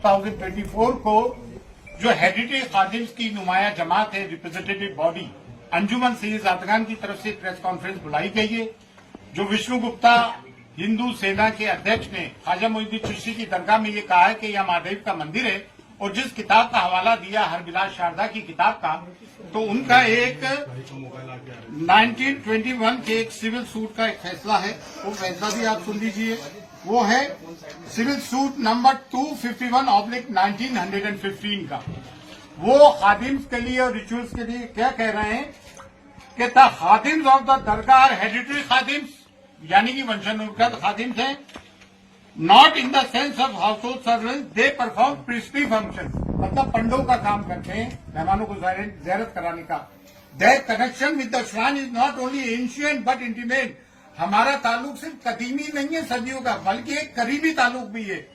2024 को जो हेरिटेज खादिम्स की नुमाया जमात है, रिप्रेजेंटेटिव बॉडी अंजुमन सैयद ज़ादगान की तरफ से प्रेस कॉन्फ्रेंस बुलाई गई है। जो विष्णु गुप्ता हिंदू सेना के अध्यक्ष ने ख्वाजा मोइनुद्दीन चिश्ती की दरगाह में ये कहा है कि यह महादेव का मंदिर है, और जिस किताब का हवाला दिया हरबिलास शारदा की किताब का, तो उनका एक 1921 के एक सिविल सूट का एक फैसला है, वो फैसला भी आप सुन लीजिए। वो है सिविल सूट नंबर 251/1915 का। वो खादिम्स के लिए और रिचुअल्स के लिए क्या कह रहे हैं कि the Khadim's of the Dargah heritage Khadim's, यानी कि वंशानुगत खादिम्स हैं, not in the sense of house hold servant, they perform priestly function, मतलब पंडों का काम करते हैं, मेहमानों को ज़ियारत कराने का। There connection with the shrine is not only ancient but intimate, हमारा ताल्लुक सिर्फ कदीमी नहीं है सदियों का, बल्कि एक करीबी ताल्लुक भी है।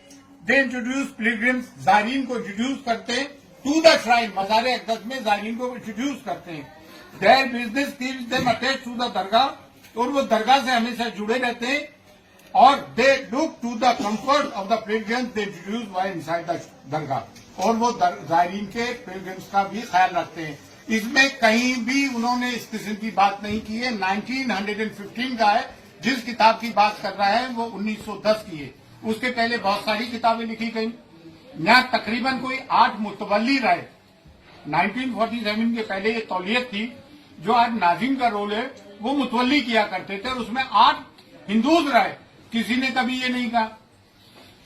दे इंट्रोड्यूस पिलग्रिम्स, ज़ायरीन को इंट्रोड्यूस करते हैं टू द श्राइन, मज़ार अक़दस में ज़ायरीन को इंट्रोड्यूस करते हैं। Their business keeps them attached to the dargah, और वो दरगाह से हमेशा जुड़े रहते हैं। और they look to the comfort of the pilgrims they introduce while inside the dargah, और वो ज़ायरीन के पिलग्रिम्स का भी ख्याल रखते हैं। इसमें कहीं भी उन्होंने इस किस्म की बात नहीं की है। 1915 का है, जिस किताब की बात कर रहा है वो 1910 की है। उसके पहले बहुत सारी किताबें लिखी गई। यहाँ तकरीबन कोई 8 मुतवल्ली रहे। 1947 के पहले ये तौलियत थी, जो आज नाजिम का रोल है वो मुतवल्ली किया करते थे, और उसमें 8 हिंदूज रहे। किसी ने कभी ये नहीं कहा।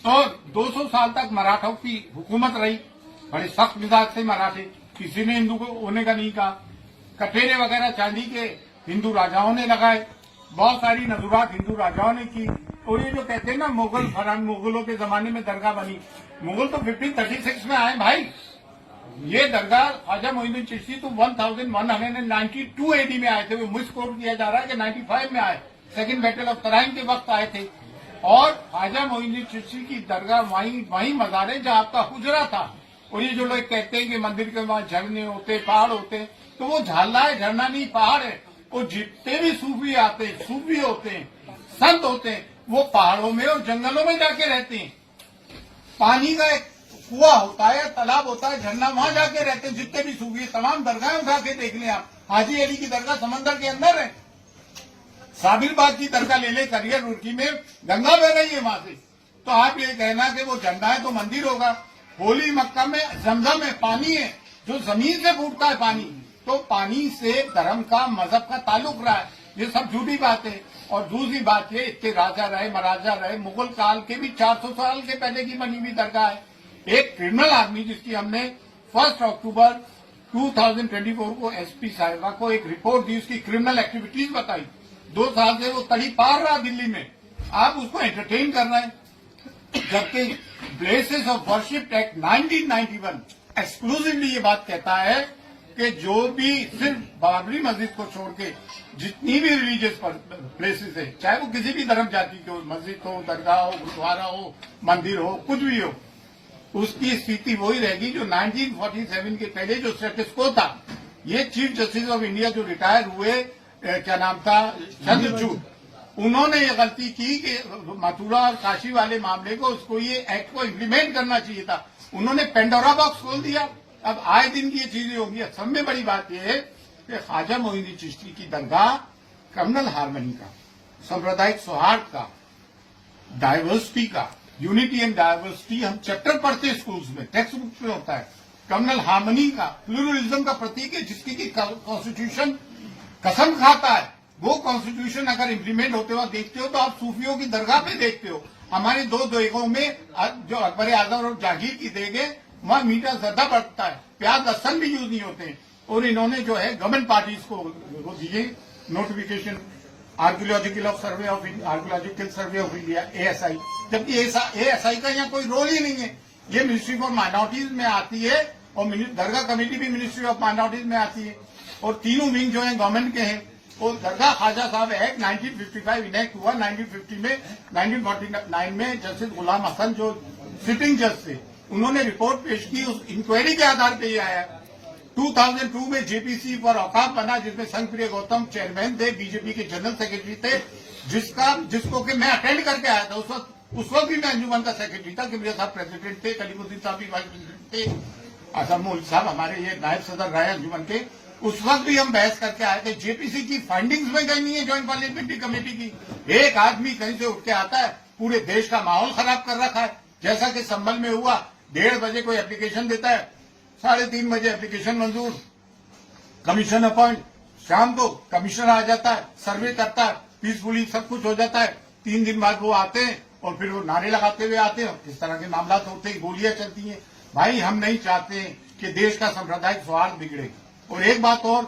तो 200 साल तक मराठों की हुकूमत रही, बड़े सख्त मिजाज थे मराठे, किसी ने हिंदू को होने का नहीं कहा। कठेरे वगैरह चांदी के हिंदू राजाओं ने लगाए, बहुत सारी नजुरात हिंदू राजाओं ने की। और ये जो कहते हैं ना मुगलों के जमाने में दरगाह बनी, मुगल तो 1536 में आए भाई। ये दरगाह ख्वाजा मोइनुद्दीन चिश्ती तो 1192 AD में आए थे। वो मिसकोट किया जा रहा है कि 95 में आए, सेकंड बैटल ऑफ तराइन के वक्त आए थे। और ख्वाजा मोइनुद्दीन चिश्ती की दरगाह वहीं मज़ार है जहाँ आपका हुजरा था। और ये जो लोग कहते हैं कि मंदिर के वहां झरने होते, पहाड़ होते, तो वो झाला है, झरना नहीं, पहाड़ है। और जितने भी सूफी आते हैं, सूफी होते हैं, संत होते हैं, वो पहाड़ों में और जंगलों में जाके रहते हैं। पानी का एक कुआं होता है, तालाब होता है, झरना, वहां जाके रहते हैं। जितने भी सूफी, तमाम दरगाहें उठा के देख लें आप। हाजी अली की दरगाह समंदर के अंदर है। साबिरबाग की दरगाह ले ले करिए, रुड़की में गंगा बह रही है वहां से। तो आप ये कहना कि वो झंडा है तो मंदिर होगा। होली मक्का में जमजम है, पानी है जो जमीन से फूटता है पानी, तो पानी से धर्म का, मजहब का ताल्लुक रहा है। ये सब झूठी बात है। और दूसरी बात ये, इतने राजा रहे, महाराजा रहे, मुगल काल के भी 400 साल के पहले की बनी हुई दरगाह है। एक क्रिमिनल आदमी जिसकी हमने 1 अक्टूबर 2024 को SP साहिबा को एक रिपोर्ट दी, उसकी क्रिमिनल एक्टिविटीज बताई। 2 साल से वो तड़ी पार रहा दिल्ली में, आप उसको एंटरटेन कर रहे हैं। जबकि places of worship act 1991 exclusively ये बात कहता है कि जो भी सिर्फ बाबरी मस्जिद को छोड़ के जितनी भी रिलीजियस प्लेसेस है, चाहे वो किसी भी धर्म जाति की हो, मस्जिद हो, दरगाह हो, गुरुद्वारा हो, मंदिर हो, कुछ भी हो, उसकी स्थिति वही रहेगी जो 1947 के पहले जो स्टेटस को था। ये चीफ जस्टिस ऑफ इंडिया जो रिटायर हुए, क्या नाम था, चंद्रचूड़, उन्होंने ये गलती की कि मथुरा और काशी वाले मामले को, उसको ये एक्ट को इम्प्लीमेंट करना चाहिए था। उन्होंने पेंडोरा बॉक्स खोल दिया। अब आए दिन की ये चीजें होंगी। सब में बड़ी बात यह है कि ख्वाजा मोइनुद्दीन चिश्ती की दरगाह कम्युनल हार्मनी का, सांप्रदायिक सौहार्द का, डायवर्सिटी का, यूनिटी एंड डायवर्सिटी हम चैप्टर पढ़ते हैं स्कूल्स में, टेक्स्ट बुक्स में होता है। कम्युनल हार्मनी का, प्लूरलिज्म का प्रतीक है, जिसकी की कॉन्स्टिट्यूशन कसम खाता है। वो कॉन्स्टिट्यूशन अगर इम्प्लीमेंट होते हुए देखते हो तो आप सूफियों की दरगाह पे देखते हो। हमारे 2 देगों में जो अकबर आजम और जागीर की देगे, वहां मीठा ज्यादा बढ़ता है, प्याज लहसन भी यूज नहीं होते। और इन्होंने जो है गवर्नमेंट पार्टीज को वो दिए notification, archaeological survey of India ASI, जबकि ASI का यहाँ कोई रोल ही नहीं है। ये मिनिस्ट्री फॉर माइनॉरिटीज में आती है, और दरगाह कमेटी भी मिनिस्ट्री ऑफ माइनॉरिटीज में आती है। और तीनों विंग जो है गवर्नमेंट के हैं। और दरगाह ख्वाजा साहब एक्ट 1955 इनेक्ट हुआ। 1949 में जस्टिस गुलाम हसन जो सिटिंग जज थे, उन्होंने रिपोर्ट पेश की। उस इंक्वायरी के आधार पर यह आया। 2002 में JPC फॉर औकाफ बना, जिसमें संघप्रिय गौतम चेयरमैन थे, बीजेपी के जनरल सेक्रेटरी थे, जिसको कि मैं अटेंड करके आया था। उस वक्त उस वक्त भी मैं अंजुमन का सेक्रेटरी था, किबरिया साहब प्रेसिडेंट थे, कलीमुद्दीन साहब भी वाइस प्रेसिडेंट थे, असम मौलवी साहब हमारे ये नायब सदर रहे अंजुमन के। उस वक्त भी हम बहस करके आए थे। जेपीसी की फाइंडिंग्स में कहीं नहीं है ज्वाइंट पार्लियामेंट्री कमेटी की। एक आदमी कहीं से उठ के आता है, पूरे देश का माहौल खराब कर रखा है। जैसा कि संभल में हुआ, 1:30 बजे कोई एप्लीकेशन देता है, 3:30 बजे एप्लीकेशन मंजूर, कमीशन अपॉइंट, शाम को कमिश्नर आ जाता है, सर्वे करता है, पीसफुली सब कुछ हो जाता है। 3 दिन बाद वो आते हैं और फिर वो नारे लगाते हुए आते हैं। इस तरह के मामला होते हैं, गोलियां चलती हैं। भाई हम नहीं चाहते कि देश का सांप्रदायिक सौहार्द बिगड़े। और एक बात और,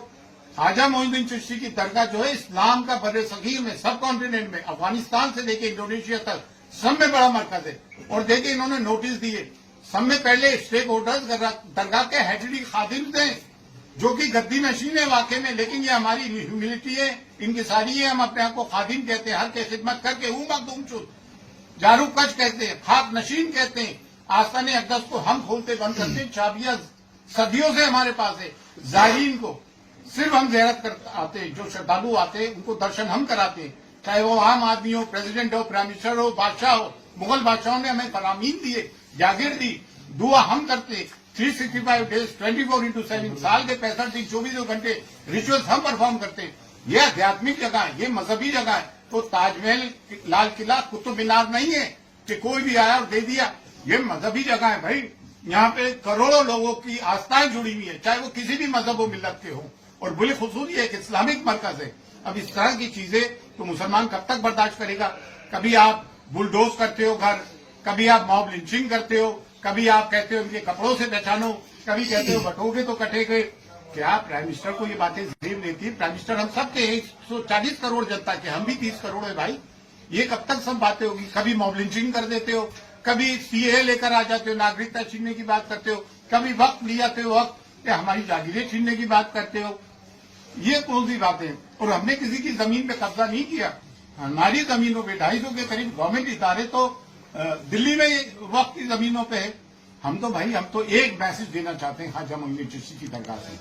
ख्वाजा मोइनुद्दीन चिश्ती की दरगाह जो है इस्लाम का बड़े सगीर में, सब कॉन्टिनेंट में, अफगानिस्तान से लेके इंडोनेशिया तक सब में बड़ा मरकज है। और देखिए इन्होंने नोटिस दिए, सब में पहले स्टेक होल्डर्स दरगाह के हेडली खादिम थे जो कि गद्दी नशीन है वाकई में, लेकिन ये हमारी ह्यूमिलिटी है, इनकी सारी है। हम अपने आप को खादिम कहते हैं, हर के खिदमत करके हूं मखदूम शुद, जारू कच कहते हैं, खाक नशीन कहते हैं। आस्ताने अक़दस को हम खोलते बंद करते हैं, चाबियां सदियों से हमारे पास है। जायरीन को सिर्फ हम ज़ियारत कर आते हैं, जो श्रद्धालु आते हैं उनको दर्शन हम कराते हैं, चाहे वो आम आदमी हो, प्रेसिडेंट हो, प्राइम मिनिस्टर हो, बादशाह हो। मुगल बादशाहों ने हमें फरामीन दिए, जागीर दी, दुआ हम करते। 365 डेज 24/7 साल के 65 दिन 24 घंटे रिचुअल्स हम परफॉर्म करते हैं। ये आध्यात्मिक जगह है, ये मजहबी जगह है। तो ताजमहल, लाल किला, कुतुब मीनार नहीं है कि कोई भी आया और दे दिया। ये मजहबी जगह है भाई, यहाँ पे करोड़ों लोगों की आस्थाएं जुड़ी हुई है, चाहे वो किसी भी मजहब व मिल्लत के हो। और बिलखुसूस ये एक इस्लामिक मरकज है। अब इस तरह की चीजें तो मुसलमान कब तक बर्दाश्त करेगा? कभी आप बुलडोज करते हो घर, कभी आप मॉब लिंचिंग करते हो, कभी आप कहते हो इनके कपड़ों से पहचानो, कभी कहते हो बटोगे तो कटे गए। क्या प्राइम मिनिस्टर को ये बातें जेब देती है? प्राइम मिनिस्टर हम सब के 140 करोड़ जनता के, हम भी 30 करोड़ है भाई। ये कब तक सब बातें होगी? कभी मॉब लिंचिंग कर देते हो, कभी सीए लेकर आ जाते हो, नागरिकता छीनने की बात करते हो, कभी वक्त ले जाते हो, वक्त हमारी जागीरें छीनने की बात करते हो। ये कौन सी बातें? और हमने किसी की जमीन पे कब्जा नहीं किया। हमारी जमीनों पे 250 के करीब गवर्नमेंट इदारे तो दिल्ली में वक्त की जमीनों पे है। हम तो एक मैसेज देना चाहते हैं ख्वाजा मोइनुद्दीन चिश्ती की दरगाह से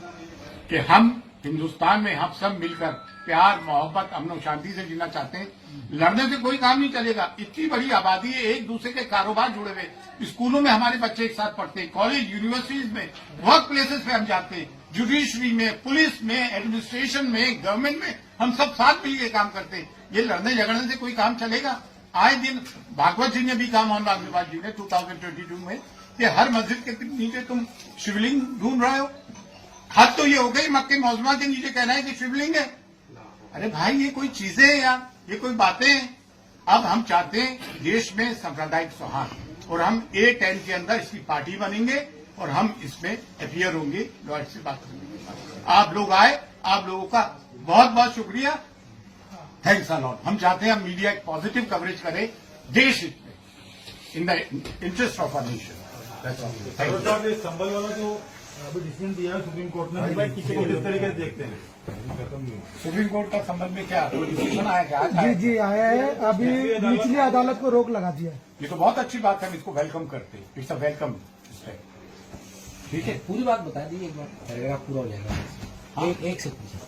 कि हम हिंदुस्तान में हम सब मिलकर प्यार, मोहब्बत, अमन और शांति से जीना चाहते हैं। लड़ने से कोई काम नहीं चलेगा। इतनी बड़ी आबादी है, एक दूसरे के कारोबार जुड़े हुए। स्कूलों में हमारे बच्चे एक साथ पढ़ते हैं, कॉलेज, यूनिवर्सिटीज में, वर्क प्लेसेस पे हम जाते हैं, जुडिशरी में, पुलिस में, एडमिनिस्ट्रेशन में, गवर्नमेंट में, हम सब साथ मिलकर काम करते हैं। ये लड़ने झगड़ने से कोई काम चलेगा? आए दिन भागवत जी ने भी कहा, मोहन भागवत जी ने 2022 में, कि हर मस्जिद के नीचे तुम शिवलिंग ढूंढ रहे हो। हद तो ये हो गई, मक्के मौजमा के नीचे कहना है कि शिवलिंग है। अरे भाई ये कोई चीजें हैं यार, ये कोई बातें हैं? अब हम चाहते हैं देश में सांप्रदायिक सौहार्द, और हम A10 के अंदर इसकी पार्टी बनेंगे और हम इसमें अपियर होंगे, लॉर्ड से बात करेंगे। आप लोग आए, आप लोगों का बहुत बहुत शुक्रिया, थैंक्स अ लॉट। हम चाहते हैं हम मीडिया एक पॉजिटिव कवरेज करें देश हित में, in the interest of our nation. Sambhal वाला जो अभी डिसीजन दिया है सुप्रीम कोर्ट ने, भाई किसी को किस तरीके से देखते हैं? सुप्रीम कोर्ट का संबंध में क्या डिसीजन आया? क्या जी आया है। अभी निचली अदालत को रोक लगा दिया है। ये तो बहुत अच्छी बात है, हम इसको वेलकम करते हैं। It's a welcome step. ठीक है, पूरी बात बता दी एक बार, पहले पूरा हो जाएगा। एक से पूछा।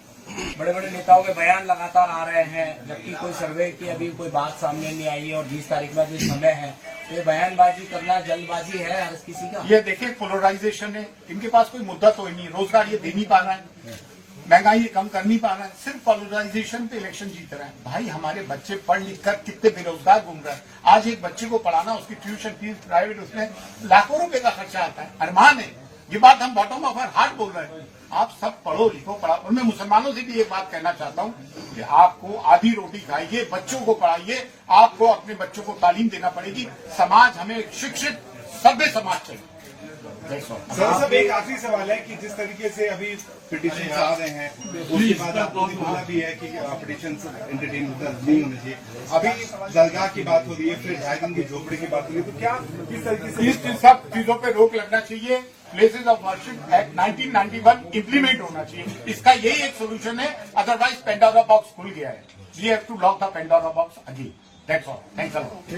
बड़े बड़े नेताओं के बयान लगातार आ रहे हैं, जबकि कोई सर्वे की अभी कोई बात सामने नहीं आई है, और 20 तारीख में जो समय है, तो ये बयानबाजी करना जल्दबाजी है हर किसी का। ये देखिए पोलराइजेशन है, इनके पास कोई मुद्दा तो ही नहीं, रोजगार ये दे नहीं पा रहा है, महंगाई ये कम कर नहीं पा रहा है, सिर्फ पोलराइजेशन पे इलेक्शन जीत रहा है। भाई हमारे बच्चे पढ़ लिख कर कितने बेरोजगार घूम रहे हैं। आज एक बच्चे को पढ़ाना, उसकी ट्यूशन फीस प्राइवेट, उसमें लाखों रुपए का खर्चा आता है। अरमान है, ये बात हम बॉटम ऑफ आवर हार्ट बोल रहे हैं। आप सब पढ़ो लिखो, पढ़ा। और मैं मुसलमानों से भी एक बात कहना चाहता हूँ कि आपको आधी रोटी खाइए, बच्चों को पढ़ाइए, आपको अपने बच्चों को तालीम देना पड़ेगी। समाज हमें शिक्षित सभ्य समाज चाहिए। सर सब एक आखिरी सवाल है कि जिस तरीके से अभी पिटीशन आ रहे हैं, उसके बाद आपको बोला भी है कि पिटीशन एंटरटेन नहीं होने चाहिए। अभी दरगाह की बात हो रही है, फिर ढाई की झोपड़ी की बात हो रही है, तो क्या किस तरीके से इस सब चीजों पे रोक लगना चाहिए। Places of worship act 1991 implement होना चाहिए। इसका यही एक सोल्यूशन है, अदरवाइज पेंडोरा बॉक्स खुल गया है। We have to lock the Pandora box again. That's all. Thanks a lot.